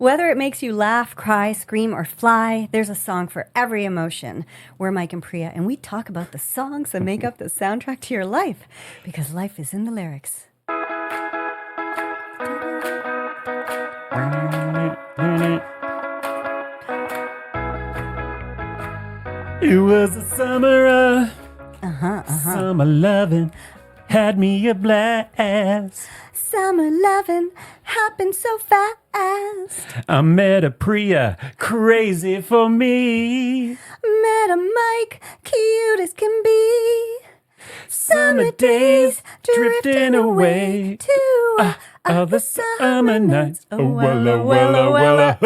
Whether it makes you laugh, cry, scream, or fly, there's a song for every emotion. We're Mike and Priya, and we talk about the songs that make up the soundtrack to your life, because life is in the lyrics. It was the summer of Summer Lovin' had me a blast. Summer lovin' happened so fast. I met a Priya, crazy for me. Met a Mike, cute as can be. Summer days drifting away to the summer nights. Oh, well.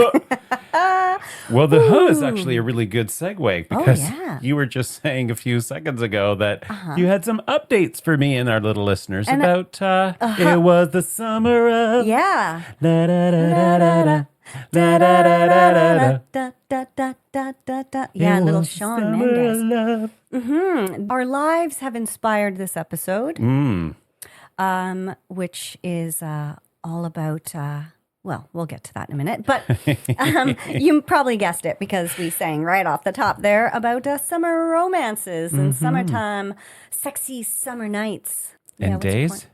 Well, the huh is actually a really good segue because you were just saying a few seconds ago that you had some updates for me and our little listeners about it was the summer of Yeah. la da da da da da. La da da da da da. Yeah, It little was the Shawn summer of Mendes. love. Our lives have inspired this episode, which is all about, well, we'll get to that in a minute. But you probably guessed it because we sang right off the top there about summer romances and summertime, sexy summer nights. And what's your days? point?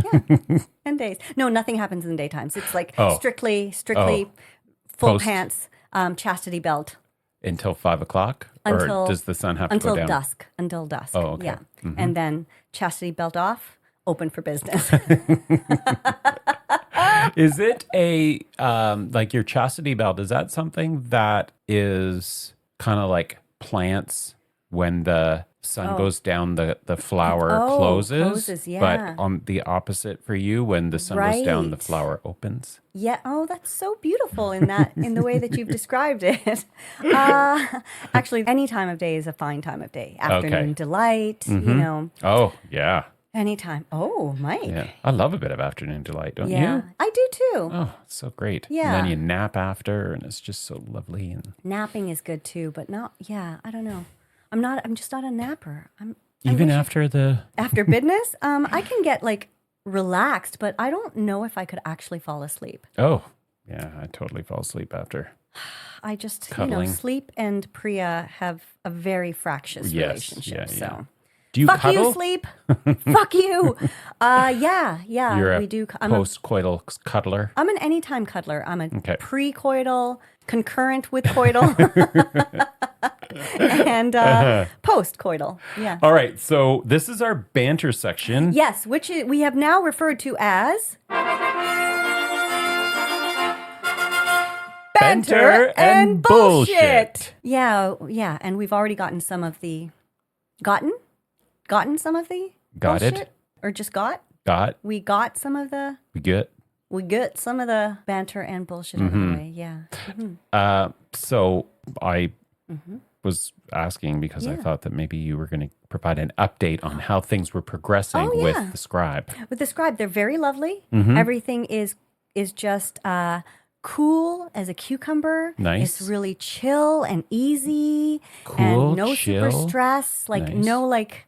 Yeah, and days. No, nothing happens in the daytimes. It's like strictly full Post. pants, chastity belt. Until 5 o'clock? Until- or does the sun have to go down? Until dusk. Oh, okay. Yeah. And then chastity belt off, open for business. Is it a, like your chastity belt, is that something that is kind of like plants when the sun goes down, the flower closes? Yeah. But on the opposite for you, when the sun goes down, the flower opens? Yeah. Oh, that's so beautiful in the way that you've described it. Actually, any time of day is a fine time of day. Afternoon delight, you know. Oh, yeah. Anytime. Oh, Mike. Yeah. I love a bit of afternoon delight, don't Yeah, you? I do too. Oh, it's so great. Yeah. And then you nap after, and it's just so lovely. And Napping is good too, but not, I don't know. I'm just not a napper. even after the... After business, I can get like relaxed, but I don't know if I could actually fall asleep. Oh, yeah, I totally fall asleep after. I just, Cuddling. sleep and Priya have a very fractious relationship. Yeah. So, Do you fuck cuddle? you, sleep. Fuck you. Yeah. You're we a do. post-coital cuddler? I'm an anytime cuddler. I'm a Okay. pre-coital, concurrent with coital, and post-coital. Yeah. All right, so this is our banter section. Yes, which we have now referred to as Banter and bullshit. Yeah, and we've already gotten some of the gotten some of the Got it. bullshit? Or just got? Got? We got some of the We good? we get some of the banter and bullshit out of the way. Yeah. So I was asking because I thought that maybe you were going to provide an update on how things were progressing with the scribe. With the scribe, they're very lovely. Mm-hmm. Everything is just cool as a cucumber. Nice. It's really chill and easy. Cool, and no super chill. stress. Like Nice. no like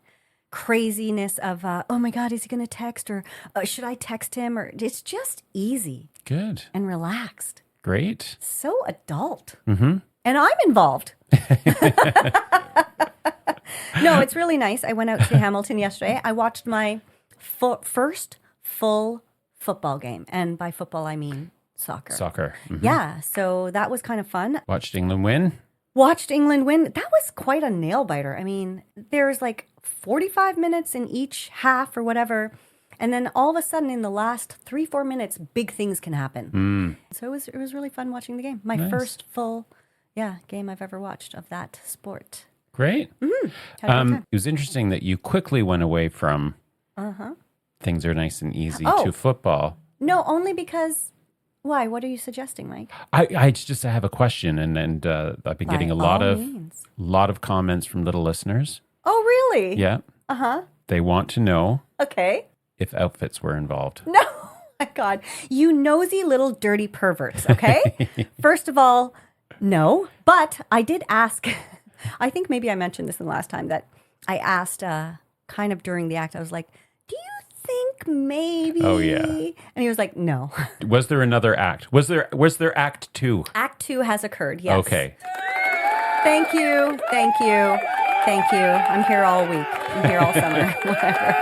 craziness of oh my God, is he going to text or should I text him? Or it's just easy Good. and relaxed. Great. So adult. Mm-hmm. And I'm involved. No, it's really nice. I went out to Hamilton yesterday. I watched my first full football game. And by football, I mean soccer. Soccer. Mhm. Yeah, so that was kind of fun. Watched England win? Watched England win. That was quite a nail biter. I mean, there's like 45 minutes in each half or whatever. And then all of a sudden in the last 3-4 minutes, big things can happen. So it was really fun watching the game. My first full game I've ever watched of that sport. Great. Had a good time. It was interesting that you quickly went away from things are nice and easy to football. No, only because... Why? What are you suggesting, Mike? I just have a question, and I've been getting a lot of comments from little listeners. Oh, really? Yeah. They want to know Okay. if outfits were involved. No, my God. You nosy little dirty perverts, okay? First of all, no. But I did ask, I think maybe I mentioned this in the last time, that I asked kind of during the act, I was like, do you think like, maybe. Oh, yeah. And he was like, no. Was there another act? Was there act 2? Act 2 has occurred, yes. Okay. Thank you. I'm here all week. I'm here all summer. Whatever.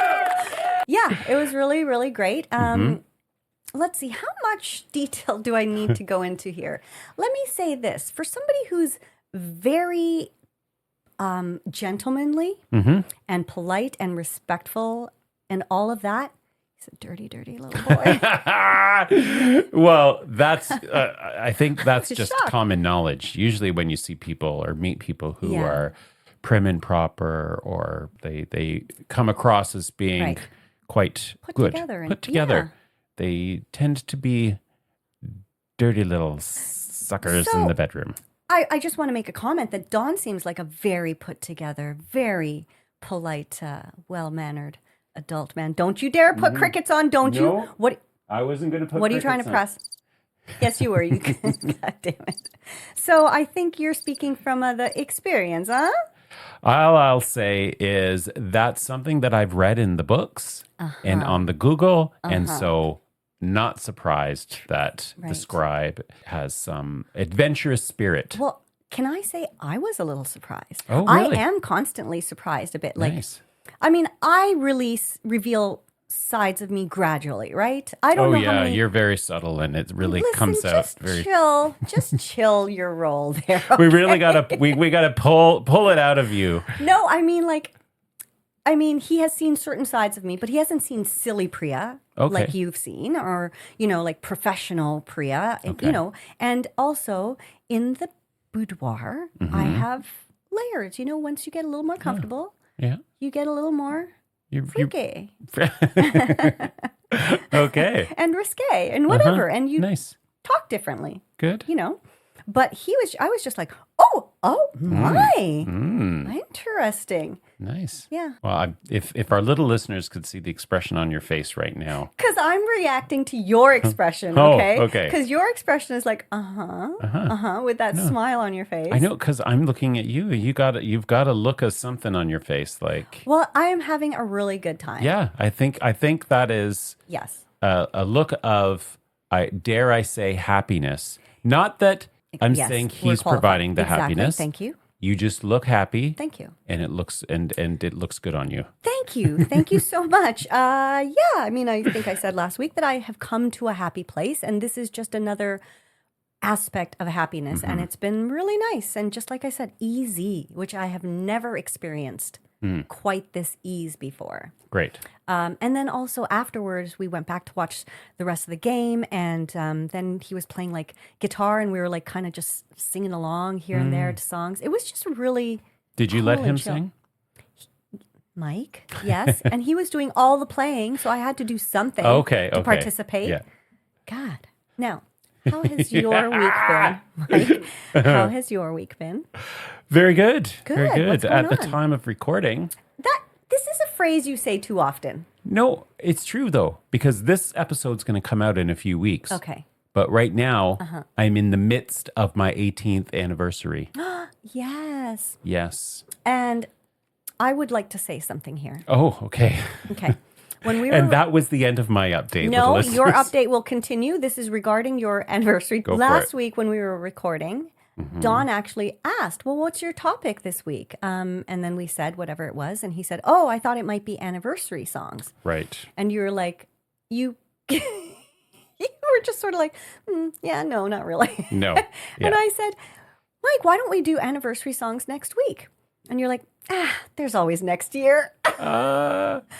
Yeah, it was really, really great. Let's see, how much detail do I need to go into here? Let me say this. For somebody who's very gentlemanly and polite and respectful and all of that, he's a dirty, dirty little boy. Well, that's I think that's just shocked. common knowledge. Usually when you see people or meet people who are prim and proper, or they come across as being quite put together, they tend to be dirty little suckers in the bedroom. I just want to make a comment that Dawn seems like a very put together, very polite, well-mannered adult man. Don't you dare put crickets on, don't you? What? I wasn't going to put What are you trying to press? Yes, you were. You God damn it. So I think you're speaking from the experience, huh? All I'll say is that's something that I've read in the books and on the Google, and so not surprised that the scribe has some adventurous spirit. Well, can I say I was a little surprised? Oh, really? I am constantly surprised a bit. Like, Nice. I mean, I reveal sides of me gradually, right? I don't know how many... you're very subtle, and it really comes out very. Just chill your roll there. Okay? We really gotta we gotta pull it out of you. No, I mean, he has seen certain sides of me, but he hasn't seen silly Priya like you've seen, or, like professional Priya, and also in the boudoir, I have layers, once you get a little more comfortable, you get a little more freaky. Okay. And risque and whatever, and you nice. Talk differently. Good. But I was just like, oh my, interesting. Nice. Yeah. Well, if our little listeners could see the expression on your face right now. Because I'm reacting to your expression, okay? Okay. Because your expression is like, with that smile on your face. I know, because I'm looking at you. You've got a look of something on your face, like. Well, I am having a really good time. Yeah, I think that is. Yes. A look of, dare I say, happiness. Not that I'm saying he's providing the happiness. Thank you. You just look happy. Thank you. And it looks and it looks good on you. Thank you. Thank you so much. I think I said last week that I have come to a happy place, and this is just another aspect of happiness, and it's been really nice, and just like I said, easy, which I have never experienced quite this ease before. Great. And then also afterwards, we went back to watch the rest of the game, and then he was playing like guitar, and we were like kind of just singing along here and there to songs. It was just really. Did you let him sing? Mike, yes, and he was doing all the playing, so I had to do something to participate. Yeah. God. Now, how has your week been, Mike? How has your week been? Very good. Very good. What's going At the on? time of recording. This is a phrase you say too often. No, it's true though, because this episode's going to come out in a few weeks. Okay. But right now, I'm in the midst of my 18th anniversary. Yes. Yes. And I would like to say something here. Oh, okay. Okay. When we were, and that was the end of my update. No, your update will continue. This is regarding your anniversary. Go for Last it. week when we were recording, Dawn actually asked, well, what's your topic this week? And then we said whatever it was. And he said, oh, I thought it might be anniversary songs. Right. And you were like, you were just sort of like, yeah, no, not really. No. And Yeah. I said, Mike, why don't we do anniversary songs next week? And you're like, there's always next year.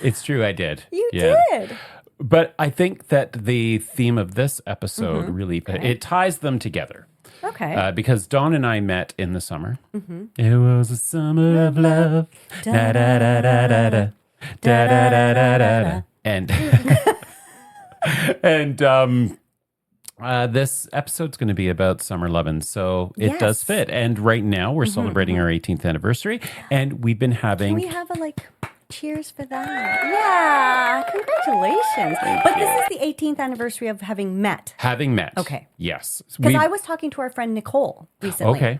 It's true, I did. You did. But I think that the theme of this episode really, it ties them together. Okay. Because Dawn and I met in the summer. It was a summer of love. Da da da da da da. Da da da da da da. And this episode's going to be about Summer Lovin', so it does fit. And right now we're celebrating our 18th anniversary, and we've been having. Can we have a cheers for that? Yeah, congratulations! But this is the 18th anniversary of having met. Having met. Okay. Yes. Because I was talking to our friend Nicole recently. Okay.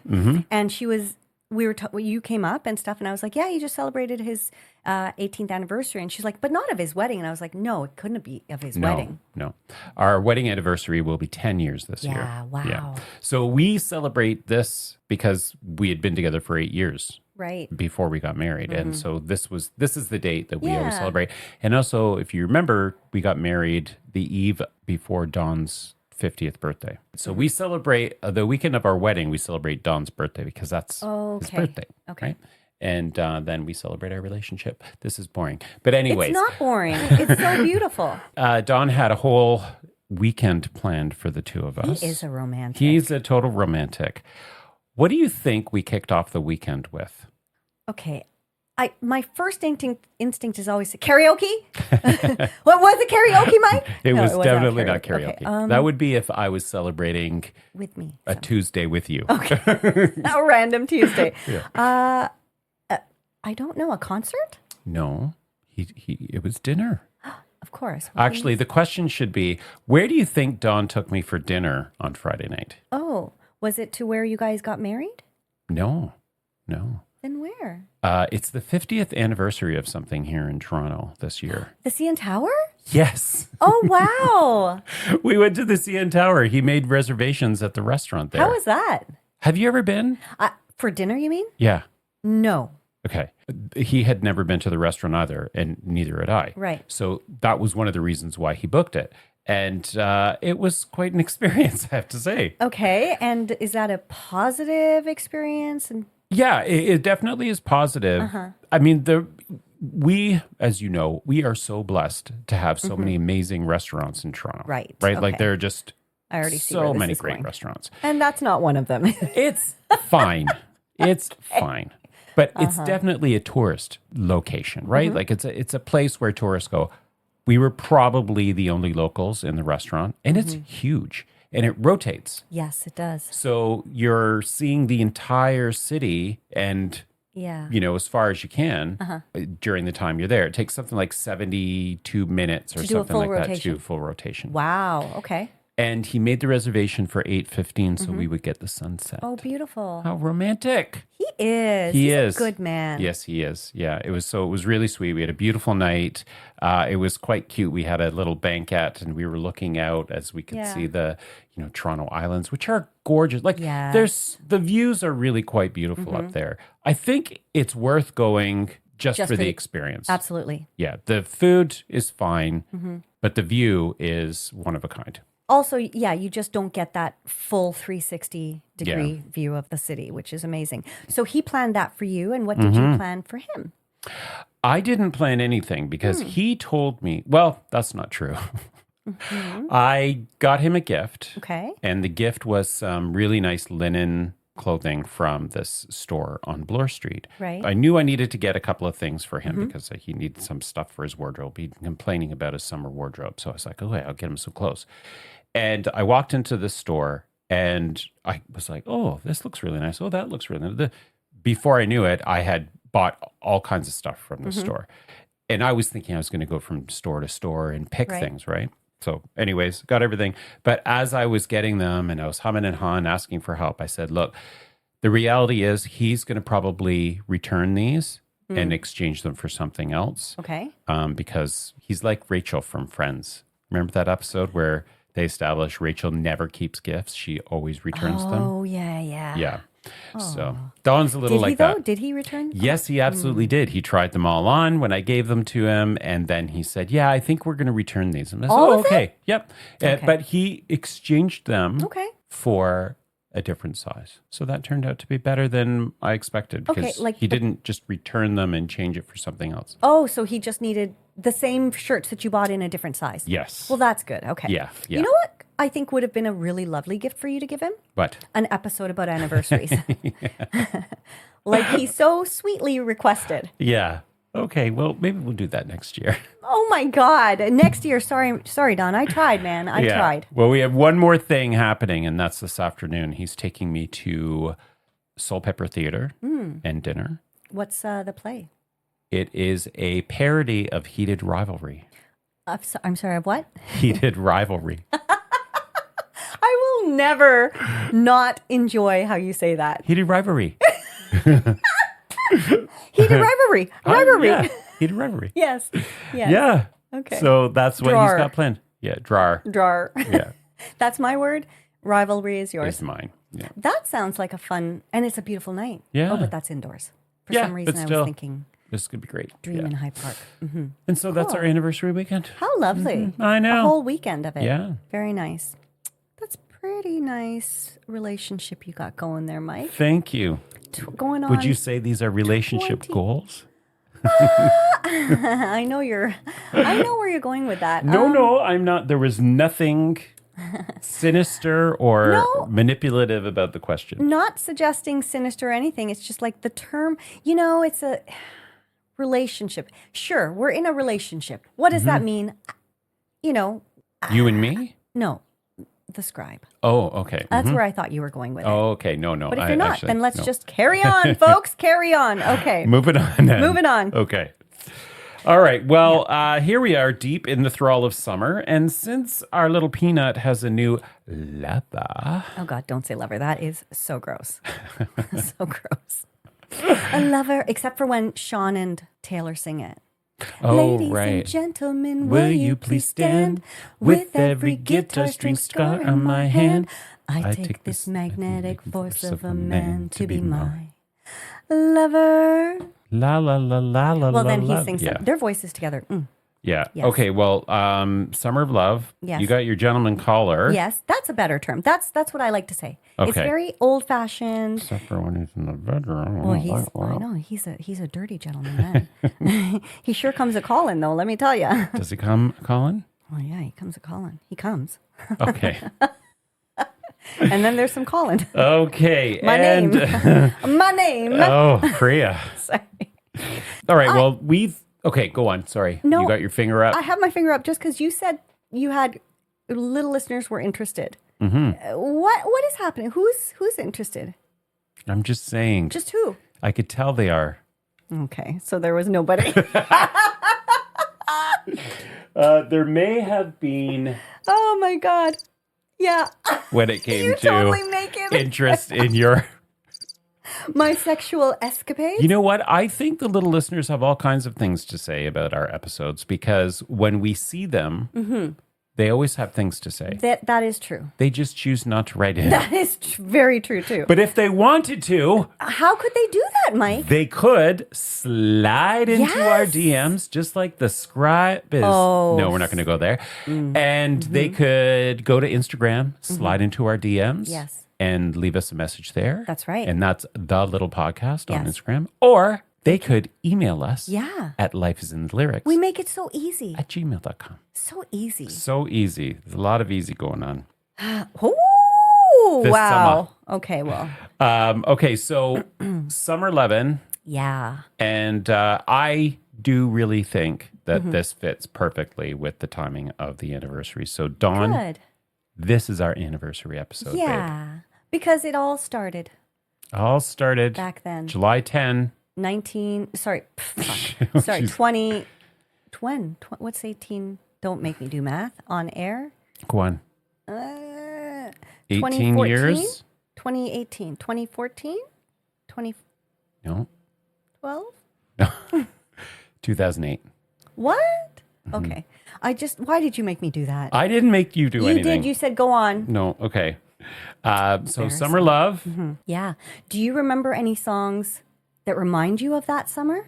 And she was you came up and stuff, and I was like, yeah, he just celebrated his 18th anniversary. And she's like, but not of his wedding. And I was like, no, it couldn't be of his wedding. No. Our wedding anniversary will be 10 years this year. Yeah, wow. So we celebrate this because we had been together for 8 years. Right. Before we got married. And so this is the date that we always celebrate. And also, if you remember, we got married the eve before Dawn's 50th birthday. So we celebrate the weekend of our wedding, we celebrate Dawn's birthday because that's his birthday. Okay. Right? And then we celebrate our relationship. This is boring. But anyways. It's not boring. It's so beautiful. Dawn had a whole weekend planned for the two of us. He is a romantic. He's a total romantic. What do you think we kicked off the weekend with? Okay. My first instinct is always karaoke. What was it, karaoke, Mike? It was definitely not karaoke. Okay. That would be if I was celebrating with me a Tuesday with you. Okay. A random Tuesday. I don't know. A concert? No. It was dinner. Of course. Actually, the question should be, where do you think Dawn took me for dinner on Friday night? Oh, was it to where you guys got married? No. Then where? It's the 50th anniversary of something here in Toronto this year. The CN Tower? Yes. Oh, wow. We went to the CN Tower. He made reservations at the restaurant there. How was that? Have you ever been? For dinner, you mean? Yeah. No. Okay. He had never been to the restaurant either, and neither had I. Right. So that was one of the reasons why he booked it. And it was quite an experience, I have to say. Okay. And is that a positive experience? Yeah, it definitely is positive. I mean, we, as you know, we are so blessed to have so many amazing restaurants in Toronto. Right. Right. Okay. Like there are just I already see so where this many is great going. restaurants. And that's not one of them. It's fine. It's fine. But it's definitely a tourist location, right? Like it's a place where tourists go. We were probably the only locals in the restaurant, and it's huge. And it rotates. Yes, it does. So you're seeing the entire city and, as far as you can during the time you're there. It takes something like 72 minutes or something like that to do a full rotation. Wow. Okay. And he made the reservation for 8:15 so we would get the sunset. Oh, beautiful. How romantic. He is. He's a good man. Yes, he is. Yeah, it was really sweet. We had a beautiful night. It was quite cute. We had a little banquette and we were looking out as we could see the, Toronto Islands, which are gorgeous. Like the views are really quite beautiful up there. I think it's worth going just for the experience. Absolutely. Yeah, the food is fine, but the view is one of a kind. Also, you just don't get that full 360-degree view of the city, which is amazing. So he planned that for you, and what did you plan for him? I didn't plan anything because he told me, well, that's not true. I got him a gift. Okay. And the gift was some really nice linen clothing from this store on Bloor Street. Right. I knew I needed to get a couple of things for him because he needed some stuff for his wardrobe. He'd been complaining about his summer wardrobe. So I was like, okay, I'll get him some clothes. And I walked into the store and I was like, oh, this looks really nice. Oh, that looks really nice. Before I knew it, I had bought all kinds of stuff from the store. And I was thinking I was going to go from store to store and pick things, right? So anyways, got everything. But as I was getting them and I was humming and hawing, asking for help, I said, look, the reality is he's going to probably return these and exchange them for something else. Okay. Because he's like Rachel from Friends. Remember that episode where they establish Rachel never keeps gifts. She always returns them. Oh, yeah. Yeah. So Dawn's a little like that. Did he return? Yes, he absolutely did. He tried them all on when I gave them to him. And then he said, yeah, I think we're going to return these. And I said, okay. Yep. Okay. But he exchanged them for a different size. So that turned out to be better than I expected because he didn't just return them and change it for something else. Oh, so he just needed the same shirts that you bought in a different size. Yes. Well, that's good. Okay. Yeah. You know what I think would have been a really lovely gift for you to give him? What? An episode about anniversaries. Like he so sweetly requested. Yeah. Okay. Well, maybe we'll do that next year. Oh my God. Next year. Sorry, Don. I tried, man. I tried. Well, we have one more thing happening, and that's this afternoon. He's taking me to Soul Pepper Theater and dinner. What's the play? It is a parody of Heated Rivalry. I'm sorry, of what? Heated Rivalry. I will never not enjoy how you say that. Heated Rivalry. Heated rivalry. Rivalry. Yeah. Heated rivalry. Yes. Yes. Yeah. Okay. So that's what Drawer. he's got planned. Yeah. Drawer. Drawer. Yeah. That's my word. Rivalry is yours. It's mine. Yeah. That sounds like a fun, and it's a beautiful night. Yeah. Oh, but that's indoors. For Yeah, some reason, but I still, was thinking this could be great. Dream in Hyde Park. Mm-hmm. And so that's our anniversary weekend. How lovely. I know. A whole weekend of it. Yeah. Very nice. That's pretty nice relationship you got going there, Mike. Thank you. Going on. Would you say these are relationship 20. goals? I know where you're going with that. No, I'm not. There was nothing sinister or No. manipulative about the question. Not suggesting sinister or anything. It's just like the term, it's a relationship. Sure, we're in a relationship. What does that mean? You and me? No, the scribe. Oh, okay. That's where I thought you were going with it. Oh, okay. No. But if you're not, actually, then let's no. just carry on, folks. Carry on. Okay. Moving on. Then. Moving on. Okay. All right. Well, here we are deep in the thrall of summer. And since our little peanut has a new lover. Oh, God, don't say lover. That is so gross. So gross. A lover, except for when Sean and Taylor sing it. Oh, Ladies right. and gentlemen, will you please stand? With every guitar string scar on my hand, I take this magnetic force of a man to be my lover. La la la la la. Well, then la, he sings yeah. their voices together. Yeah. Yes. Okay. Well, Summer of Love. Yes. You got your gentleman caller. Yes, that's a better term. That's what I like to say. It's Okay. very old fashioned. Except for when he's in the bedroom. Well, I know he's a dirty gentleman then. He sure comes a calling though. Let me tell you. Does he come, Colin? Well, yeah, he comes a calling. He comes, Okay. and then there's some calling. Okay. My and, name. My name. Oh, Priya. Sorry. All right. Well, okay, go on. Sorry. No, You got your finger up. I have my finger up just because you said you had little listeners were interested. What is happening? Who's interested? I'm just saying. Just who? I could tell they are. Okay, so there was nobody. There may have been, Oh my God. Yeah. when it came You to totally make it. interest in your... My sexual escapades? You know what? I think the little listeners have all kinds of things to say about our episodes because when we see them, they always have things to say. That is true. They just choose not to write in. That is very true too. But if they wanted to, How could they do that, Mike? they could slide into our Yes. DMs just like the scribe is. Oh. No, we're not going to go there. And they could go to Instagram, slide into our DMs. Yes. And leave us a message there. That's right. And that's The Little Podcast on Yes. Instagram. Or they could email us Yeah. at lifeisinlyrics We make it so easy. at gmail.com. So easy. So easy. There's a lot of easy going on. Oh, This wow. Okay, well. Okay, so Summer Lovin'. Yeah. And I do really think that Mm-hmm. this fits perfectly with the timing of the anniversary. So, Dawn, Good. this is our anniversary episode, babe. Yeah. Because it all started All started back then. July 10. 19, sorry. Oh, Sorry, geez. 20, what's 18? Don't make me do math on air. Go on. 18 2014? years? 2018, 2014, 2012? No. 2008. What? Okay. Why did you make me do that? I didn't make you do You anything. did. You said go on. No, okay. So, Summer Love. Yeah. Do you remember any songs that remind you of that summer?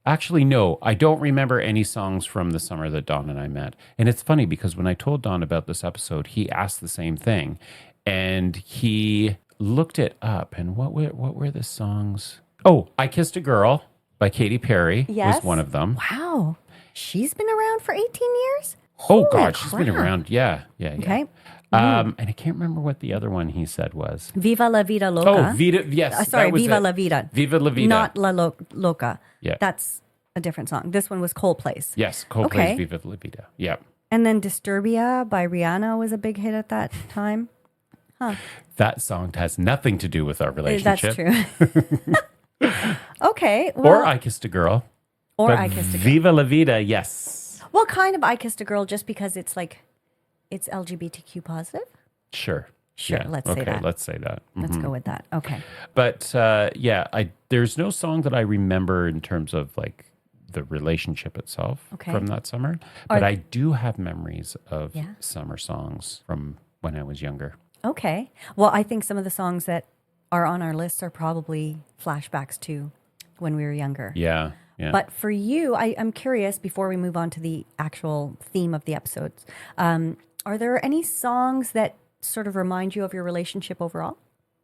Actually, no, I don't remember any songs from the summer that Don and I met. And it's funny because when I told Don about this episode, he asked the same thing. And he looked it up. And what were the songs? Oh, I Kissed a Girl by Katy Perry was one of them. Wow. She's been around for 18 years? Oh, Holy God, she's been crap. around. Yeah. Okay. And I can't remember what the other one he said was. Viva la vida loca. Oh, Vida. Yes. Sorry, that was Viva it. la vida. Viva la vida. Not loca. Yeah. That's a different song. This one was Coldplay's. Yes, Coldplay's Okay. Viva la vida. Yeah. And then Disturbia by Rihanna was a big hit at that time. That song has nothing to do with our That's relationship. true. Okay. Well, Or I Kissed a Girl. or But I Kissed a Girl. Viva la vida, yes. Well, kind of I Kissed a Girl just because it's LGBTQ positive. Sure. Sure, Yeah. let's say that. Let's say that. Let's go with that. Okay. But there's no song that I remember in terms of like the relationship itself from that summer. But I do have memories of summer songs from when I was younger. Okay. Well, I think some of the songs that are on our lists are probably flashbacks to when we were younger. Yeah. Yeah. But for you, I'm curious, before we move on to the actual theme of the episodes, are there any songs that sort of remind you of your relationship overall?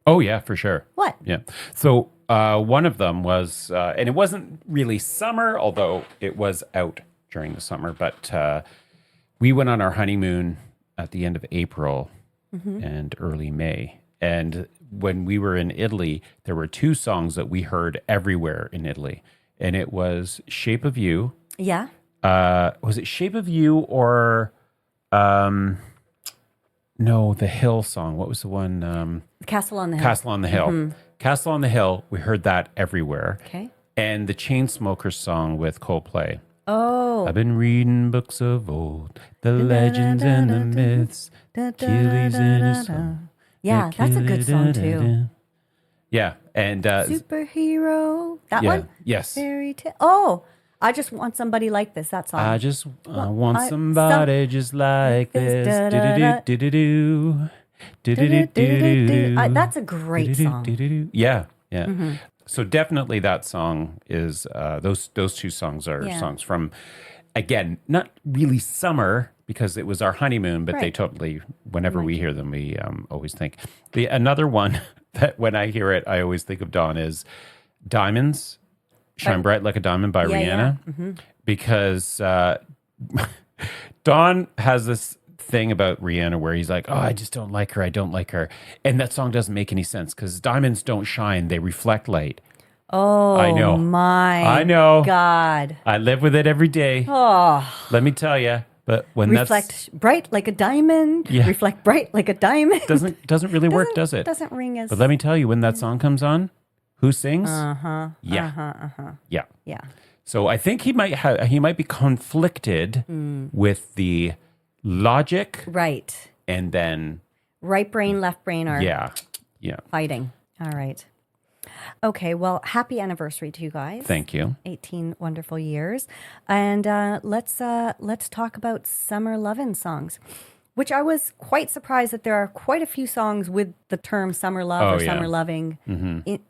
Oh, yeah, for sure. What? Yeah. So one of them was, and it wasn't really summer, although it was out during the summer, but we went on our honeymoon at the end of April and early May. And when we were in Italy, there were two songs that we heard everywhere in Italy. And it was Shape of You. Yeah. Was it Shape of You or... No, the Hill song. What was the one? Castle on the Hill. Castle on the Hill. Castle on the Hill. We heard that everywhere. Okay. And the Chainsmokers song with Coldplay. Oh. I've been reading books of old, the legends and the myths, Achilles in his song. Yeah, that's a good song too. Yeah, and Superhero. That one? Yes. Fairy tale. Oh, I just want somebody like this. That song. I just want somebody just like this. Do-do-do-do-do-do. Do-do-do-do-do-do. That's a great song. Yeah, yeah. So definitely that song is, those two songs are songs from, again, not really summer because it was our honeymoon, but they totally, whenever we hear them, we always think. Another one that when I hear it, I always think of Dawn is Diamonds. Shine Bright Like a Diamond by Rihanna. Because Don has this thing about Rihanna where he's like, oh, I just don't like her. I don't like her. And that song doesn't make any sense because diamonds don't shine. They reflect light. Oh, I know. I know. God. I live with it every day. Oh. Let me tell you. But when reflect bright like a diamond. Yeah. Reflect bright like a diamond. Doesn't really work, does it? Doesn't ring as... But let me tell you, when that song comes on, who sings? Uh-huh. Yeah. Uh-huh. Yeah. Yeah. So I think he might be conflicted with the logic. Right. And then right brain, left brain are fighting. All right. Okay, well, happy anniversary to you guys. Thank you. 18 wonderful years. And let's talk about Summer Lovin' songs, which I was quite surprised that there are quite a few songs with the term summer love summer loving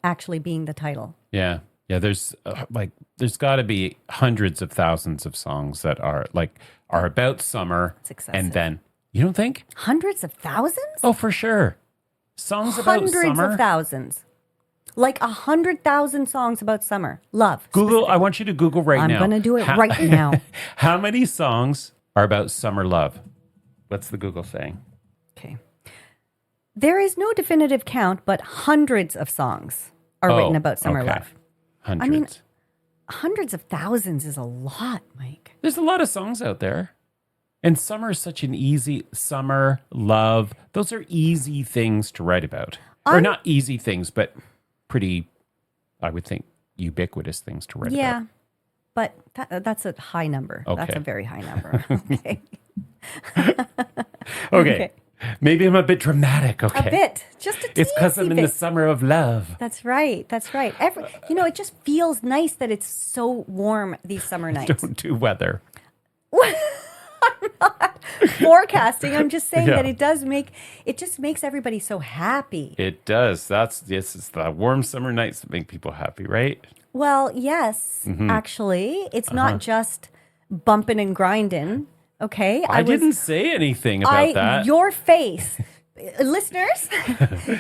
actually being the title. Yeah. Yeah, there's there's got to be hundreds of thousands of songs that are about summer. That's excessive. And then, you don't think? Hundreds of thousands? Oh, for sure. Songs about summer. Hundreds of thousands. Like 100,000 songs about summer. Love. Google, I want you to Google now. I'm going to do it right now. How many songs are about summer love? What's the Google saying? Okay. There is no definitive count, but hundreds of songs are written about summer love. Hundreds. I mean, hundreds of thousands is a lot, Mike. There's a lot of songs out there. And summer is such an easy, summer, love. Those are easy things to write about. Or not easy things, but pretty, I would think, ubiquitous things to write about. Yeah, but that's a high number. Okay. That's a very high number. Okay. Okay. Maybe I'm a bit dramatic, okay? A bit. Just a teensy It's because I'm in the summer of love. That's right. That's right. It just feels nice that it's so warm these summer nights. Don't do weather. I'm not forecasting. I'm just saying that it just makes everybody so happy. It does. It's the warm summer nights that make people happy, right? Well, yes, actually. It's not just bumping and grinding. Okay, I didn't say anything about that. Your face, listeners,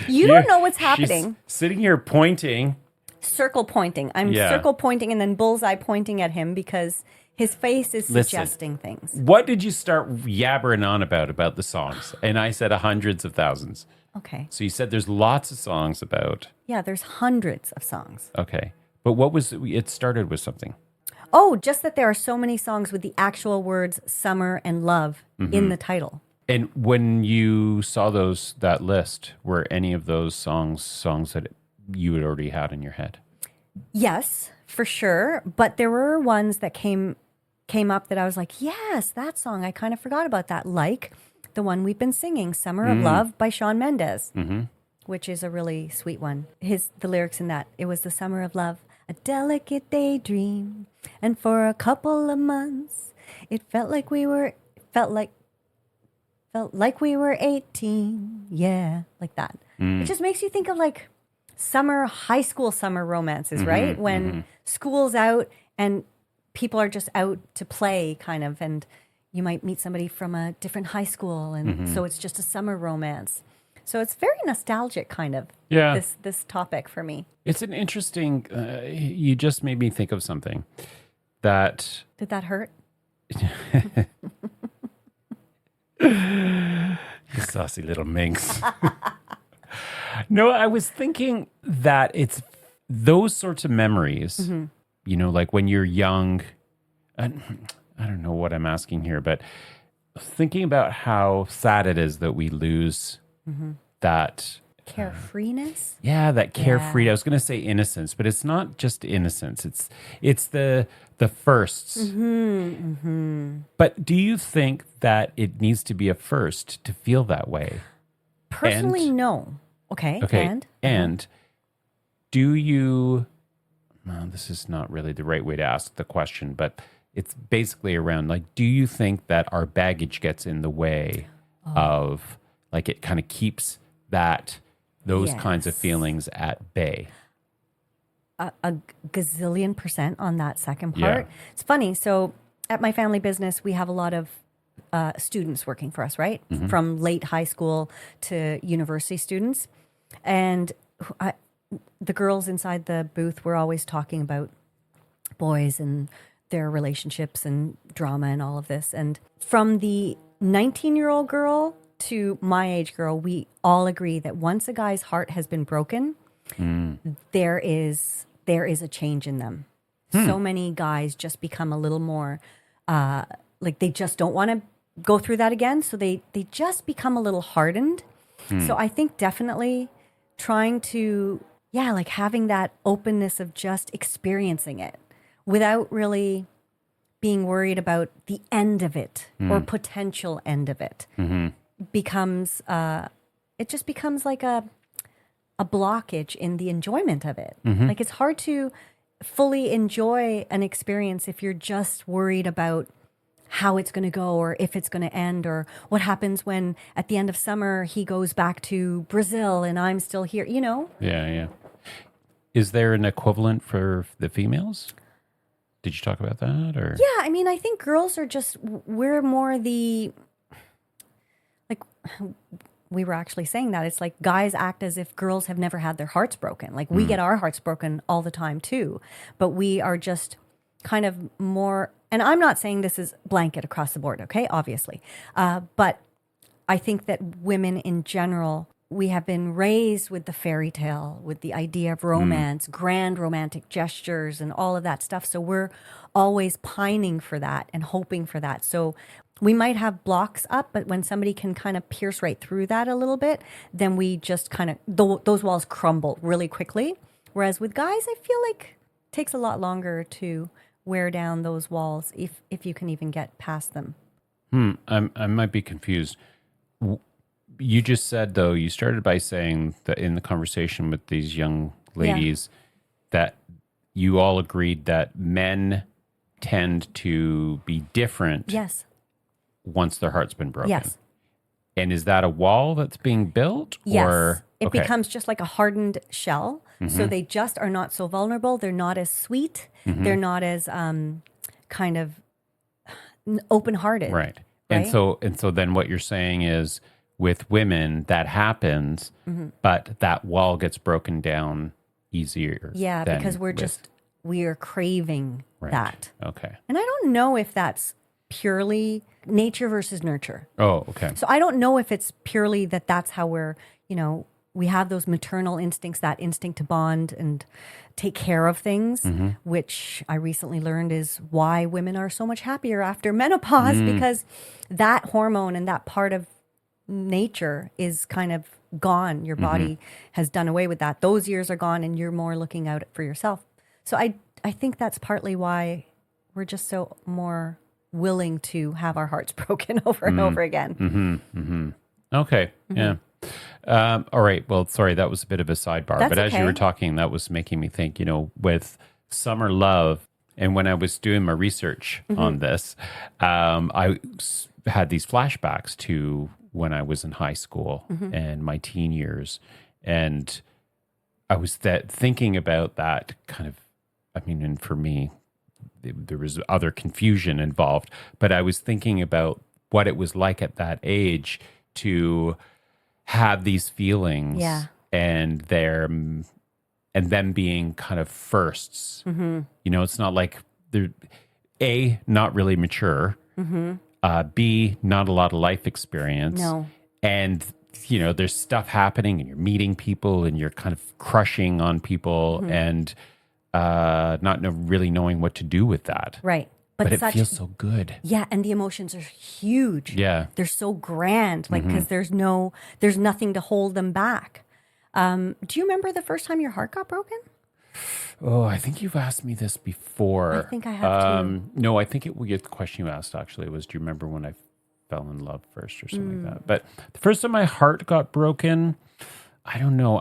you don't know what's happening. She's sitting here pointing, circle pointing. I'm circle pointing and then bullseye pointing at him because his face is suggesting things. What did you start yabbering on about the songs? And I said hundreds of thousands. Okay. So you said there's lots of songs about. Yeah, there's hundreds of songs. Okay, but what was it? Started with something. Oh, just that there are so many songs with the actual words summer and love in the title. And when you saw that list, were any of those songs that you had already had in your head? Yes, for sure. But there were ones that came up that I was like, yes, that song. I kind of forgot about that. Like the one we've been singing, Summer of Love by Shawn Mendes, which is a really sweet one. The lyrics in that, it was the summer of love, a delicate daydream. And for a couple of months, it felt like we were 18. Yeah, like that. It just makes you think of like high school summer romances, right? When school's out and people are just out to play kind of, and you might meet somebody from a different high school. And so it's just a summer romance. So it's very nostalgic kind of, this topic for me. It's an interesting, you just made me think of something that... Did that hurt? You saucy little minx. No, I was thinking that it's those sorts of memories, you know, like when you're young, and I don't know what I'm asking here, but thinking about how sad it is that we lose that carefreeness. Yeah, that carefree. I was going to say innocence, but it's not just innocence. It's the firsts. But do you think that it needs to be a first to feel that way? Personally, no. Okay. And do you? Well, this is not really the right way to ask the question, but it's basically around like, do you think that our baggage gets in the way of, like, it kind of keeps those kinds of feelings at bay? A gazillion % on that second part. Yeah. It's funny. So at my family business, we have a lot of students working for us, right? From late high school to university students. And the girls inside the booth were always talking about boys and their relationships and drama and all of this. And from the 19-year-old girl to my age girl, we all agree that once a guy's heart has been broken, there is a change in them. So many guys just become a little more like they just don't want to go through that again. So they just become a little hardened. So I think definitely trying to, like having that openness of just experiencing it without really being worried about the end of it or potential end of it becomes, it just becomes like a blockage in the enjoyment of it. Like it's hard to fully enjoy an experience if you're just worried about how it's going to go or if it's going to end or what happens when at the end of summer he goes back to Brazil and I'm still here, you know? Yeah. Is there an equivalent for the females? Did you talk about that or? Yeah, I mean, I think girls are we're more we were actually saying that it's like guys act as if girls have never had their hearts broken. Like we get our hearts broken all the time too, but we are just kind of more, and I'm not saying this is blanket across the board, okay, obviously. But I think that women in general, we have been raised with the fairy tale, with the idea of romance, grand romantic gestures and all of that stuff. So we're always pining for that and hoping for that. So we might have blocks up, but when somebody can kind of pierce right through that a little bit, then we just kind of, those walls crumble really quickly. Whereas with guys, I feel like it takes a lot longer to wear down those walls if you can even get past them. I might be confused. You just said, though, you started by saying that in the conversation with these young ladies that you all agreed that men tend to be different. Yes. Once their heart's been broken. Yes. And is that a wall that's being built? Yes. Or it becomes just like a hardened shell. So they just are not so vulnerable. They're not as sweet. They're not as kind of open-hearted. Right. And so then what you're saying is with women that happens, but that wall gets broken down easier. Yeah, because we are craving that. Okay. And I don't know if that's purely nature versus nurture. Oh, okay. So I don't know if it's purely that's how we're, we have those maternal instincts, that instinct to bond and take care of things, which I recently learned is why women are so much happier after menopause, because that hormone and that part of nature is kind of gone. Your body has done away with that. Those years are gone and you're more looking out for yourself. So I think that's partly why we're just so more willing to have our hearts broken over and over again. Okay. Yeah. All right. Well, sorry, that was a bit of a sidebar. That's but as you okay. were talking, that was making me think, with Summer Love, and when I was doing my research on this, had these flashbacks to when I was in high school and my teen years. And I was thinking about that kind of, and for me, there was other confusion involved, but I was thinking about what it was like at that age to have these feelings and them being kind of firsts. It's not like they're not really mature, B, not a lot of life experience. No. And, there's stuff happening and you're meeting people and you're kind of crushing on people and not really knowing what to do with that. Right. But it feels so good. Yeah, and the emotions are huge. Yeah. They're so grand, because there's nothing to hold them back. Do you remember the first time your heart got broken? Oh, I think you've asked me this before. I think I have too. No, I think the question you asked actually was, do you remember when I fell in love first or something like that? But the first time my heart got broken, I don't know.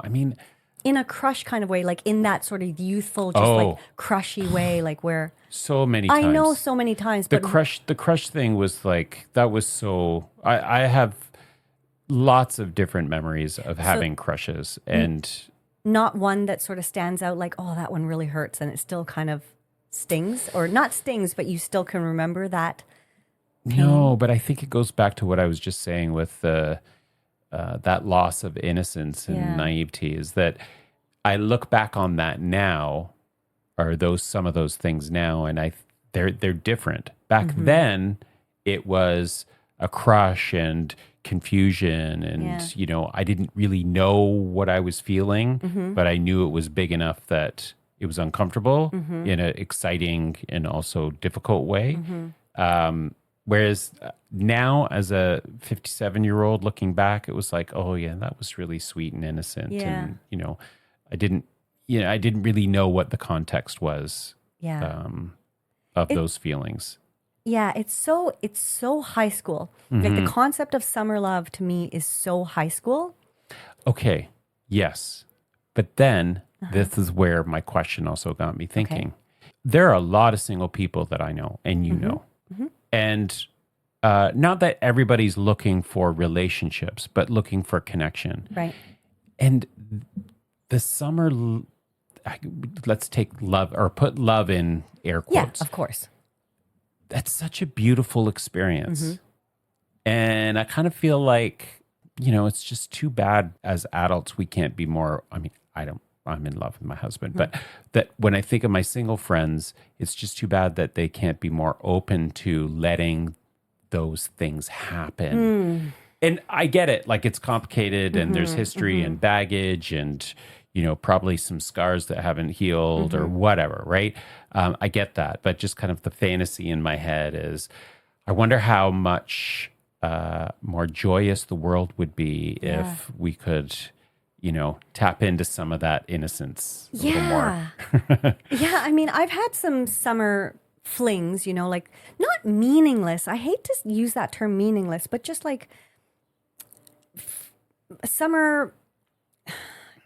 In a crush kind of way, like in that sort of youthful, just like crushy way, like where so many times. I know so many times. The crush thing was like, that was so, I have lots of different memories of having crushes, and not one that sort of stands out like, oh, that one really hurts and it still kind of stings, or not stings, but you still can remember that pain. No, but I think it goes back to what I was just saying with that loss of innocence and naivety, is that I look back on that now, or some of those things now, and they're different. Back then, it was a crush and confusion, and I didn't really know what I was feeling, but I knew it was big enough that it was uncomfortable in an exciting and also difficult way. Whereas now, as a 57-year-old looking back, it was like, oh yeah, that was really sweet and innocent, and I didn't really know what the context was of those feelings. Yeah, it's so high school. Like the concept of summer love to me is so high school. Okay, yes. But then this is where my question also got me thinking. Okay. There are a lot of single people that I know, and you know. And not that everybody's looking for relationships, but looking for connection. Right. And the summer, let's take love, or put love in air quotes. Yeah, of course. That's such a beautiful experience. And I kind of feel like, it's just too bad as adults we can't be more, I'm in love with my husband, but that when I think of my single friends, it's just too bad that they can't be more open to letting those things happen. And I get it, like it's complicated and there's history and baggage and, probably some scars that haven't healed or whatever, right? I get that. But just kind of the fantasy in my head is, I wonder how much more joyous the world would be if we could, tap into some of that innocence a little more. Yeah, I've had some summer flings, like not meaningless. I hate to use that term meaningless, but just like summer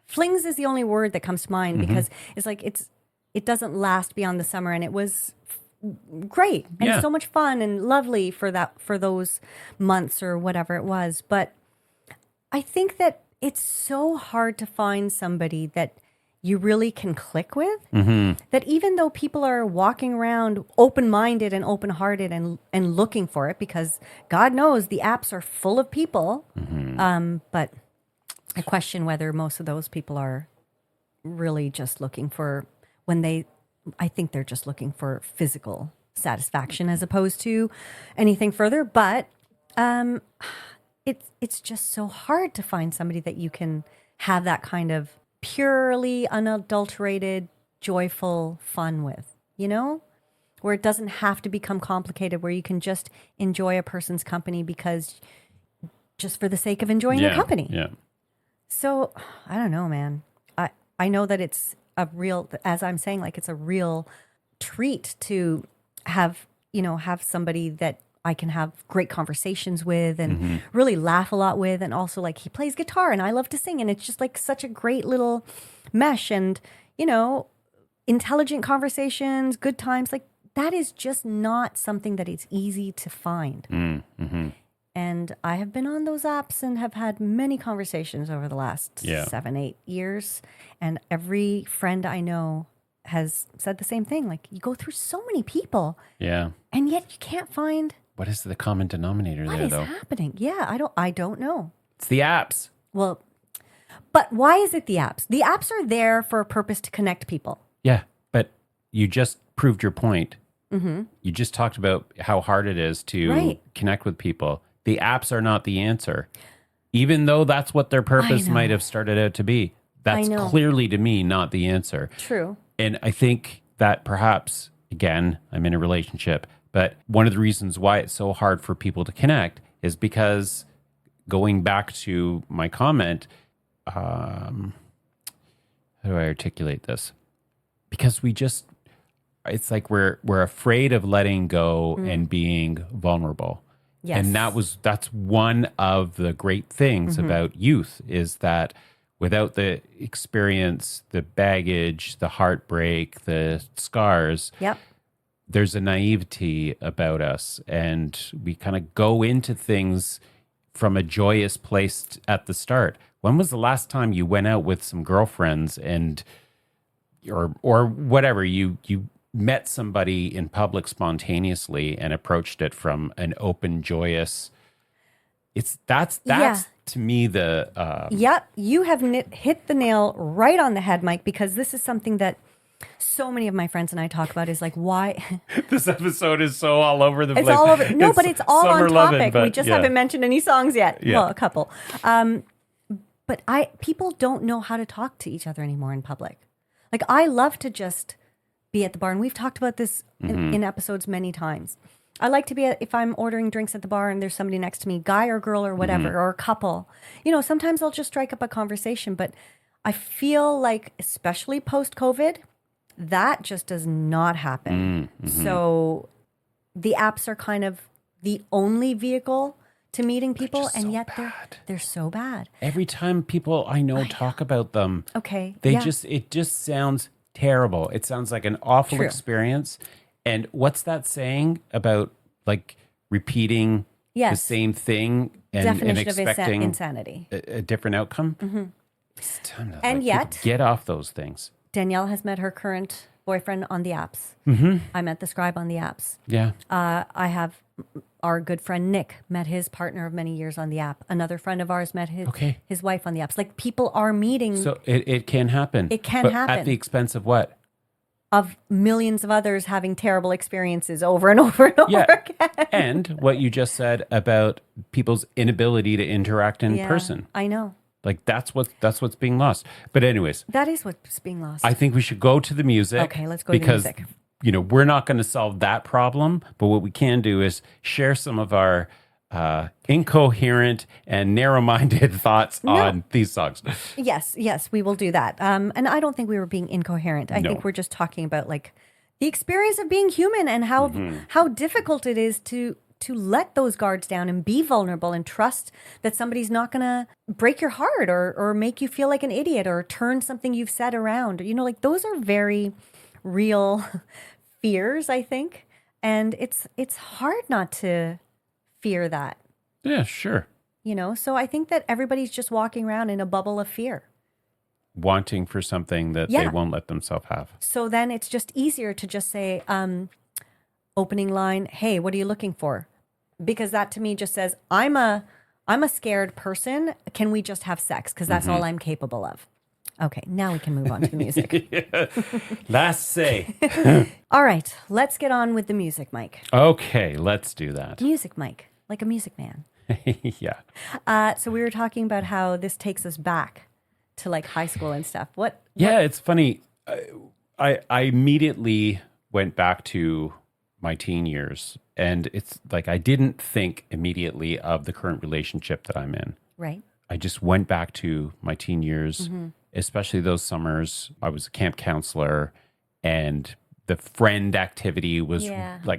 flings is the only word that comes to mind because it's like it doesn't last beyond the summer, and it was great and so much fun and lovely for those months or whatever it was. But I think that it's so hard to find somebody that you really can click with, that even though people are walking around open-minded and open-hearted and looking for it, because God knows the apps are full of people, but I question whether most of those people are really just looking for, I think they're just looking for physical satisfaction as opposed to anything further. But it's just so hard to find somebody that you can have that kind of purely unadulterated, joyful fun with, where it doesn't have to become complicated, where you can just enjoy a person's company because just for the sake of enjoying their company. Yeah. So I don't know, man. I know that it's a real, as I'm saying, like it's a real treat to have have somebody that I can have great conversations with and really laugh a lot with. And also like he plays guitar and I love to sing. And it's just like such a great little mesh and, intelligent conversations, good times. Like that is just not something that it's easy to find. And I have been on those apps and have had many conversations over the last 7-8 years. And every friend I know has said the same thing. Like you go through so many people. Yeah. And yet you can't find what is the common denominator what there is though? happening. Yeah, I don't know. It's the apps. Well, but why is it the apps? The apps are there for a purpose to connect people. Yeah, but you just proved your point. You just talked about how hard it is to connect with people. The apps are not the answer. Even though that's what their purpose might have started out to be. That's clearly to me not the answer. True. And I think that perhaps, again, I'm in a relationship, but one of the reasons why it's so hard for people to connect is because going back to my comment, how do I articulate this? Because it's like we're afraid of letting go and being vulnerable. Yes. And that's one of the great things about youth is that without the experience, the baggage, the heartbreak, the scars, there's a naivety about us. And we kind of go into things from a joyous place at the start. When was the last time you went out with some girlfriends and or whatever, you met somebody in public spontaneously and approached it from an open, joyous. That's to me the. You have hit the nail right on the head, Mike. Because this is something that so many of my friends and I talk about. Is like why this episode is so all over the place. It's all over. No, but it's all Summer on topic. We just haven't mentioned any songs yet. Well, a couple. But people don't know how to talk to each other anymore in public. Like I love to just be at the bar, and we've talked about this in episodes many times. I like to be if I'm ordering drinks at the bar and there's somebody next to me, guy or girl or whatever, or a couple. Sometimes I'll just strike up a conversation, but I feel like, especially post-COVID, that just does not happen. So the apps are kind of the only vehicle to meeting people, and yet they're so bad. Every time people I know talk about them, it just sounds terrible. It sounds like an awful experience. And what's that saying about like repeating the same thing and expecting insanity, a different outcome? It's time to, and yet get off those things. Danielle has met her current boyfriend on the apps. I met the scribe on the apps. Yeah. I have our good friend Nick met his partner of many years on the app. Another friend of ours met his wife on the apps. Like people are meeting. So it can happen. It can happen. At the expense of what? Of millions of others having terrible experiences over and over and over again. And what you just said about people's inability to interact in person. I know. Like that's what's being lost. But anyways. That is what's being lost. I think we should go to the music. Okay, let's go to the music. Because, we're not going to solve that problem, but what we can do is share some of our incoherent and narrow-minded thoughts on these songs. Yes, we will do that. And I don't think we were being incoherent. I think we're just talking about like the experience of being human and how difficult it is to let those guards down and be vulnerable and trust that somebody's not going to break your heart or make you feel like an idiot or turn something you've said around. Like those are very real fears, I think. And it's hard not to fear that. Yeah, sure. So I think that everybody's just walking around in a bubble of fear. Wanting for something that they won't let themselves have. So then it's just easier to just say, opening line, hey, what are you looking for? Because that to me just says, I'm a scared person. Can we just have sex? Because that's all I'm capable of. Okay, now we can move on to the music. Last say. All right, let's get on with the music, Mike. Okay, let's do that. Music, Mike, like a music man. Yeah. So we were talking about how this takes us back to like high school and stuff. What? Yeah, it's funny. I immediately went back to my teen years, and it's like I didn't think immediately of the current relationship that I'm in. Right. I just went back to my teen years, especially those summers. I was a camp counselor, and the friend activity was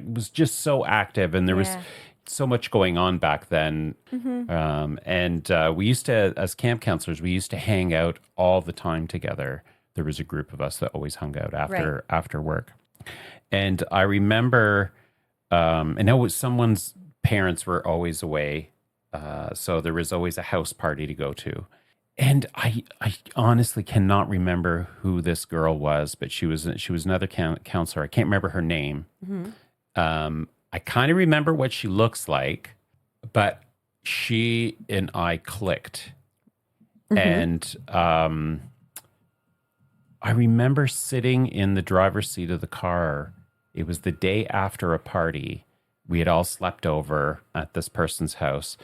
was just so active, and there was so much going on back then. And we used to, as camp counselors, we used to hang out all the time together. There was a group of us that always hung out after work. And I remember, and it was someone's parents were always away. So there was always a house party to go to. And I honestly cannot remember who this girl was, but she was another counselor. I can't remember her name. I kind of remember what she looks like, but she and I clicked. And I remember sitting in the driver's seat of the car. It was the day after a party. We had all slept over at this person's house.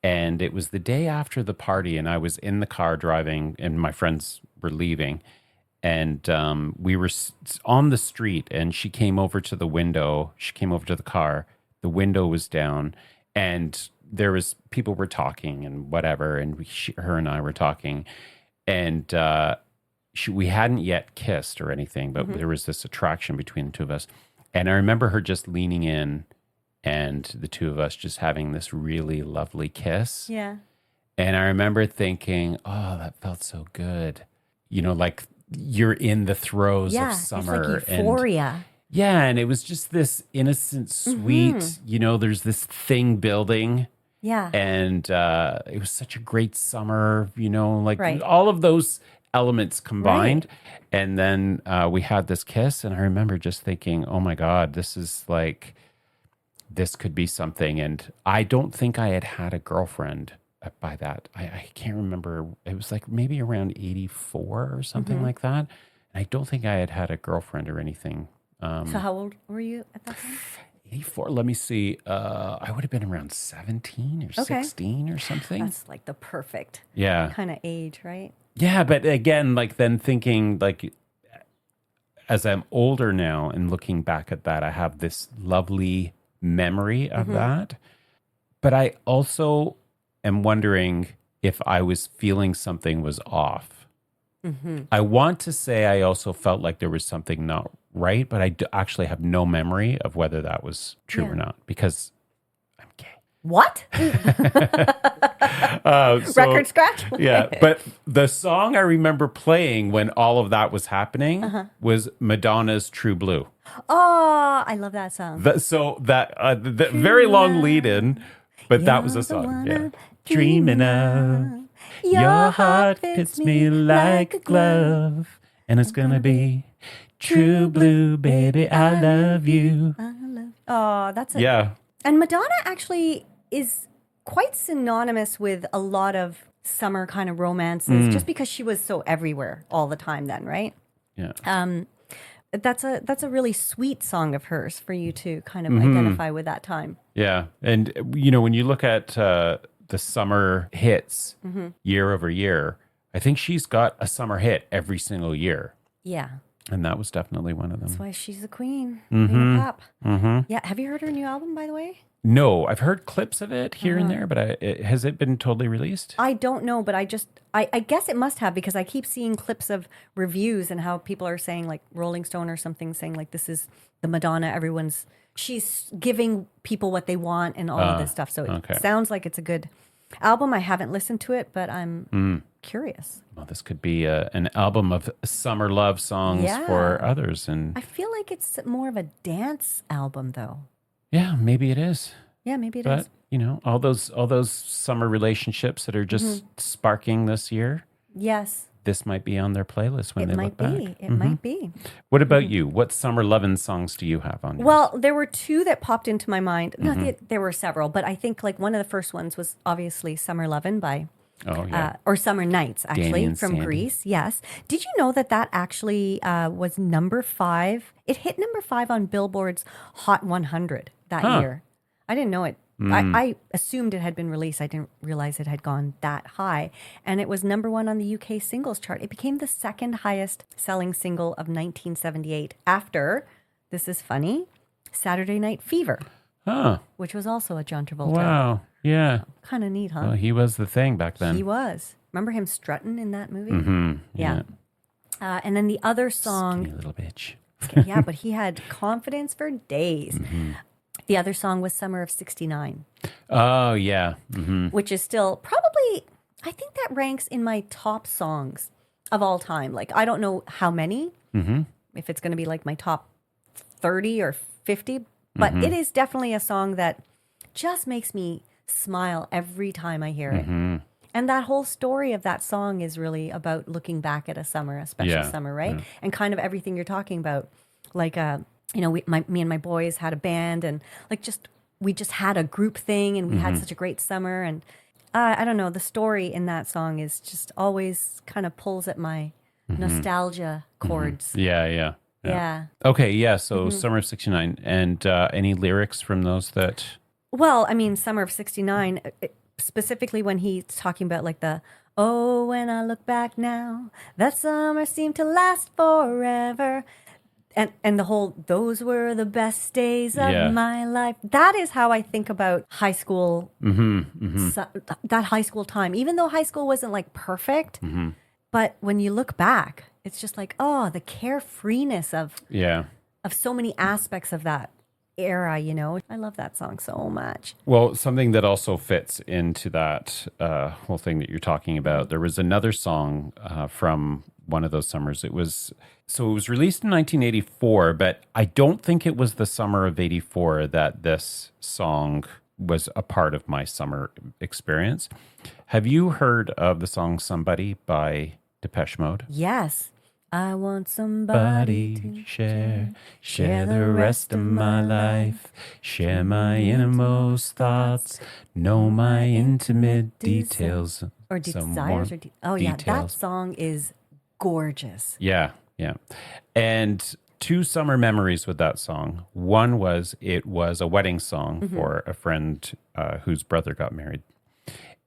And it was the day after the party, and I was in the car driving, and my friends were leaving. And we were on the street, and she came over to the window. She came over to the car. The window was down, and there was people were talking and whatever, and her and I were talking. And we hadn't yet kissed or anything, but there was this attraction between the two of us. And I remember her just leaning in, and the two of us just having this really lovely kiss. Yeah. And I remember thinking, oh, that felt so good. You know, like you're in the throes of summer. It's like euphoria. And it was just this innocent, sweet, you know, there's this thing building. Yeah. And it was such a great summer, you know, like all of those elements combined. And then we had this kiss, and I remember just thinking, oh my God, this could be something. And I don't think I had a girlfriend by that. I can't remember. It was like maybe around 84 or something like that. And I don't think I had a girlfriend or anything. So how old were you at that time? 84. Let me see. I would have been around 17 or 16 or something. That's like the perfect kind of age, right? Yeah. But again, like then thinking like, as I'm older now and looking back at that, I have this lovely memory of that. But I also am wondering if I was feeling something was off. I want to say I also felt like there was something not right, but I actually have no memory of whether that was true or not, because I'm gay. What? Record scratch? But the song I remember playing when all of that was happening was Madonna's True Blue. Oh, I love that song. The very long lead in, but that was a song. Yeah. Dreaming of your heart fits me like a glove, and it's gonna be true blue, baby. I love you. Oh, that's it. Yeah. And Madonna actually is quite synonymous with a lot of summer kind of romances, just because she was so everywhere all the time then, right? Yeah. That's a really sweet song of hers for you to kind of identify with that time. Yeah. And, you know, when you look at the summer hits year over year, I think she's got a summer hit every single year. Yeah. And that was definitely one of them. That's why she's the queen. Queen of pop. Yeah. Have you heard her new album, by the way? No, I've heard clips of it here and there, but has it been totally released? I don't know, but I guess it must have, because I keep seeing clips of reviews and how people are saying, like Rolling Stone or something, saying like this is the Madonna she's giving people what they want and all of this stuff. So it sounds like it's a good album. I haven't listened to it, but I'm curious. Well, this could be an album of summer love songs for others. And I feel like it's more of a dance album, though. Yeah, maybe it is. Yeah, maybe it is. But, you know, all those summer relationships that are just sparking this year. Yes. This might be on their playlist when they look back. It might be. What about you? What Summer Lovin' songs do you have on yours? Well, there were two that popped into my mind. There were several, but I think like one of the first ones was obviously Summer Lovin' by... or Summer Nights, actually, from Greece. Yes. Did you know that actually was number 5? It hit number 5 on Billboard's Hot 100 that year. I didn't know it. I assumed it had been released. I didn't realize it had gone that high. And it was number 1 on the UK singles chart. It became the second highest selling single of 1978 after, this is funny, Saturday Night Fever, which was also a John Travolta. Wow. Yeah. Kind of neat, huh? Well, he was the thing back then. He was. Remember him strutting in that movie? Yeah. And then the other song... Skinny little bitch. Yeah, but he had confidence for days. The other song was Summer of '69. Oh, yeah. Which is still probably, I think that ranks in my top songs of all time. Like, I don't know how many, if it's going to be like my top 30 or 50, but it is definitely a song that just makes me smile every time I hear it. And that whole story of that song is really about looking back at a summer, a special summer, right? And kind of everything you're talking about. Like, me and my boys had a band, and like we just had a group thing, and we had such a great summer. And I don't know, the story in that song is just always kind of pulls at my nostalgia chords. Yeah. Okay, yeah, so Summer of 69. And any lyrics from those that... Well, I mean, Summer of '69, specifically when he's talking about like oh, when I look back now, that summer seemed to last forever. And the whole, those were the best days of my life. That is how I think about high school, that high school time. Even though high school wasn't like perfect, but when you look back, it's just like, oh, the carefreeness of so many aspects of that era, you know. I love that song so much. Well, something that also fits into that whole thing that you're talking about, there was another song from one of those summers. It was released in 1984, but I don't think it was the summer of '84 that this song was a part of my summer experience. Have you heard of the song Somebody by Depeche Mode? Yes. I want somebody to share the rest of my life, share my innermost thoughts, know my intimate details. Or desires. That song is gorgeous. Yeah. And two summer memories with that song. One was it was a wedding song for a friend whose brother got married.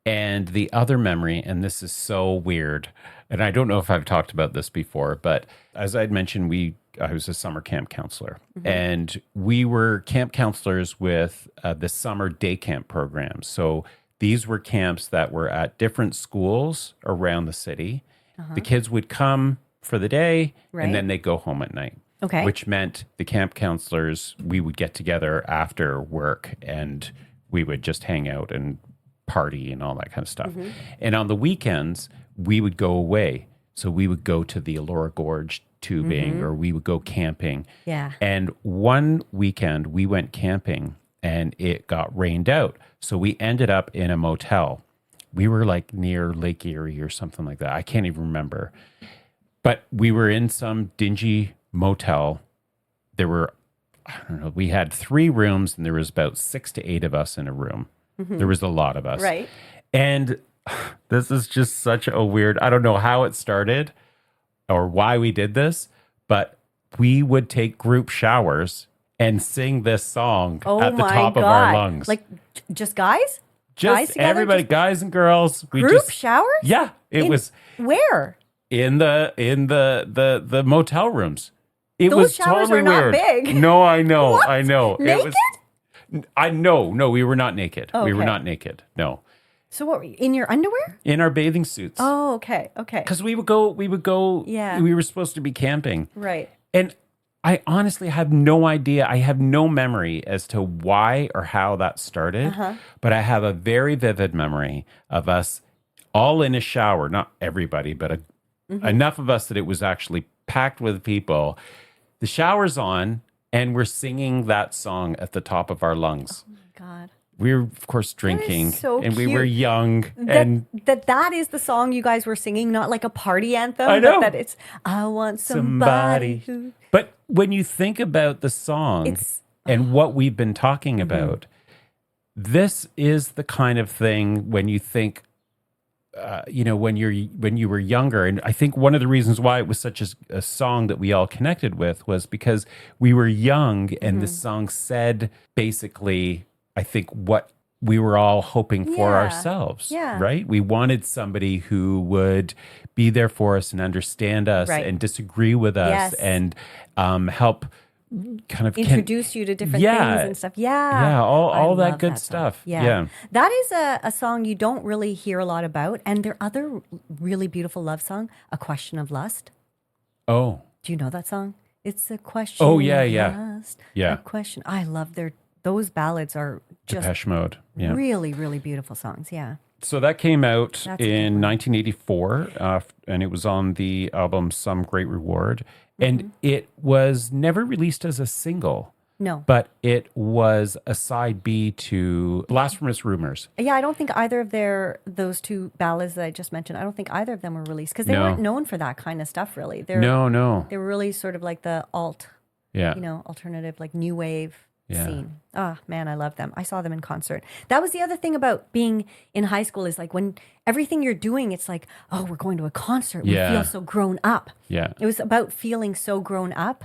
And the other memory, and this is so weird, and I don't know if I've talked about this before, but as I'd mentioned, I was a summer camp counselor, and we were camp counselors with the summer day camp program. So these were camps that were at different schools around the city. The kids would come for the day, and then they'd go home at night. Okay. Which meant the camp counselors, we would get together after work, and we would just hang out and party and all that kind of stuff. And on the weekends, we would go away. So we would go to the Elora Gorge tubing, or we would go camping. Yeah. And one weekend we went camping and it got rained out. So we ended up in a motel. We were like near Lake Erie or something like that. I can't even remember. But we were in some dingy motel. There were, I don't know, we had 3 rooms and there was about 6 to 8 of us in a room. There was a lot of us. Right. And this is just such a weird, I don't know how it started or why we did this, but we would take group showers and sing this song at the top of our lungs. Like just guys? Just guys together? everybody, guys and girls. Group showers? Yeah. It was. Where? In the motel rooms. It Those was showers totally are not weird. big. No, I know. What? I know. Naked? No, we were not naked. Oh, we were okay. not naked. No. So what, in your underwear? In our bathing suits. Oh, okay. Because we would go, Yeah. we were supposed to be camping. Right. And I honestly have no idea. I have no memory as to why or how that started. But I have a very vivid memory of us all in a shower. Not everybody, but enough of us that it was actually packed with people. The shower's on, and we're singing that song at the top of our lungs. Oh, my God. We were, of course, drinking, so and we cute. were young. And That is the song you guys were singing, not like a party anthem. I know. But that it's, I want somebody who... But when you think about the song and what we've been talking about, this is the kind of thing when you think, when you were younger. And I think one of the reasons why it was such a song that we all connected with was because we were young, and this song said basically, I think, what we were all hoping for ourselves, right? We wanted somebody who would be there for us and understand us and disagree with us and help kind of introduce you to different things and stuff. Yeah, all that good song. stuff. Yeah. That is a song you don't really hear a lot about. And their other really beautiful love song, A Question of Lust. Oh. Do you know that song? It's a question. Oh, yeah, of yeah. lust, Yeah. A question. I love those ballads are just Depeche Mode. Yeah. really, really beautiful songs. Yeah. So that came out That's a good in one. 1984, and it was on the album Some Great Reward. Mm-hmm. And it was never released as a single, No. but it was a side B to Blasphemous Rumors. Yeah, I don't think either of those two ballads that I just mentioned, I don't think either of them were released because they No. weren't known for that kind of stuff, really. No. They were really sort of like the Yeah. alternative, like new wave Yeah. scene. Oh, man, I love them. I saw them in concert. That was the other thing about being in high school is like when everything you're doing, it's like, oh, we're going to a concert. We Yeah. feel so grown up. Yeah. It was about feeling so grown up,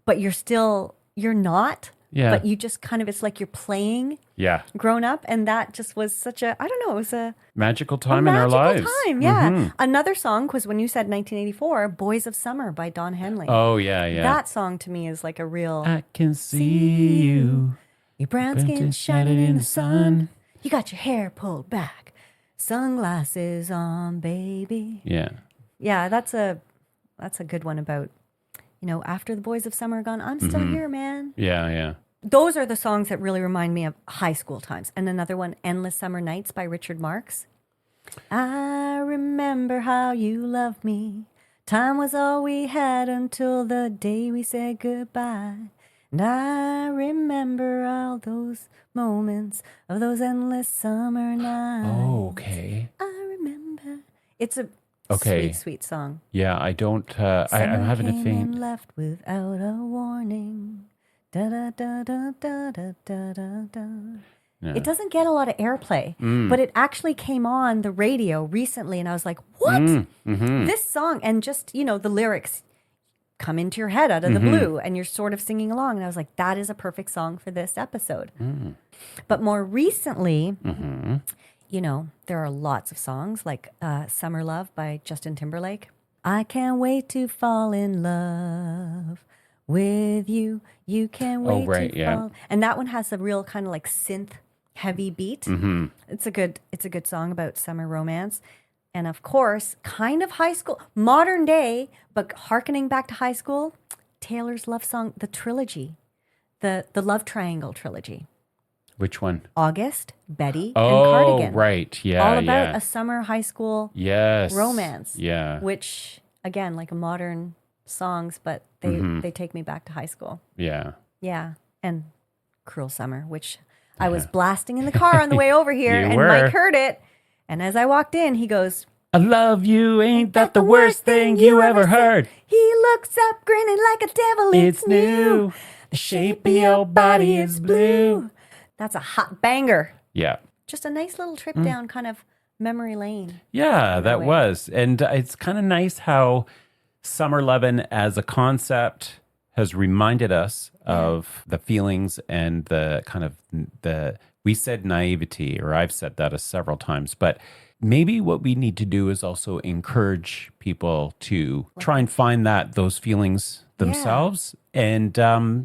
but you're not. Yeah. But you just kind of, it's like you're playing Yeah. grown up. And that just was such it was a Magical time in our magical lives. time. Yeah. Another song was when you said 1984, Boys of Summer by Don Henley. Oh, yeah. That song to me is like a real, I can see you. your brown skin shining in the sun. You got your hair pulled back. Sunglasses on, baby. Yeah. Yeah, that's a good one about, after the Boys of Summer are gone, I'm still here, man. Yeah. Those are the songs that really remind me of high school times. And another one, Endless Summer Nights by Richard Marx. I remember how you loved me. Time was all we had until the day we said goodbye. And I remember all those moments of those endless summer nights. Oh, okay. I remember. It's a Okay. sweet, sweet song. Yeah, I don't, I'm having a Came faint. and left without a warning. Da da da da da da da da da. Yeah. It doesn't get a lot of airplay, but it actually came on the radio recently, and I was like, "What? This song?" And just the lyrics come into your head out of the blue, and you're sort of singing along. And I was like, "That is a perfect song for this episode." But more recently, there are lots of songs like "Summer Love" by Justin Timberlake. I can't wait to fall in love with you. You can't wait to fall. And that one has a real kind of like synth heavy beat. It's a good song about summer romance. And of course, kind of high school, modern day, but hearkening back to high school, Taylor's love song, the trilogy, the Love Triangle trilogy. Which one? August, Betty, and Oh, Cardigan. right. Yeah. All about a summer high school romance. Yeah. Which, again, like modern songs, but they take me back to high school. Yeah. Yeah. And Cruel Summer, which I was blasting in the car on the way over here, You and were. Mike heard it. And as I walked in, he goes, I love you, ain't that the worst thing you ever heard? He looks up, grinning like a devil. It's new. The shape of your body is blue. That's a hot banger. Yeah. Just a nice little trip down kind of memory lane. Yeah, that way. was. And it's kind of nice how Summer Lovin' as a concept has reminded us of the feelings and the kind of we said naivety, or I've said that several times, but maybe what we need to do is also encourage people to try and find those feelings themselves, and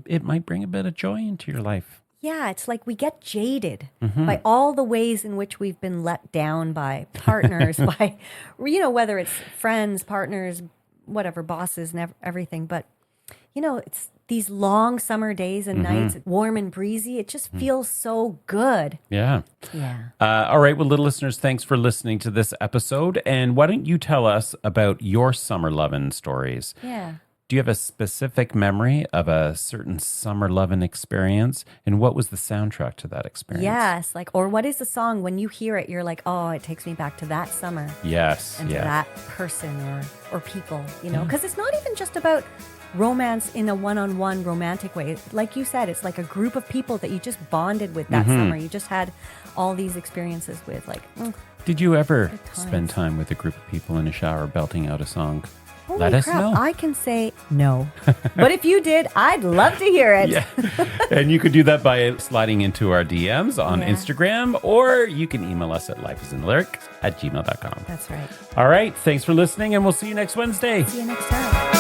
it might bring a bit of joy into your life. Yeah, it's like we get jaded by all the ways in which we've been let down by partners, by, whether it's friends, partners, whatever, bosses and everything. But, it's these long summer days and nights, warm and breezy. It just feels so good. Yeah. Yeah. All right. Well, little listeners, thanks for listening to this episode. And why don't you tell us about your summer lovin' stories? Yeah. Do you have a specific memory of a certain summer lovin' experience? And what was the soundtrack to that experience? Yes. Or what is the song when you hear it, you're like, oh, it takes me back to that summer. Yes. And to that person or people, because it's not even just about romance in a one-on-one romantic way. Like you said, it's like a group of people that you just bonded with that summer. You just had all these experiences with, Did you ever spend time with a group of people in a shower belting out a song? Holy Let us crap, know. I can say no. But if you did, I'd love to hear it. Yeah. And you could do that by sliding into our DMs on Instagram, or you can email us at lifeisinlyric@gmail.com. That's right. All right. Thanks for listening, and we'll see you next Wednesday. See you next time.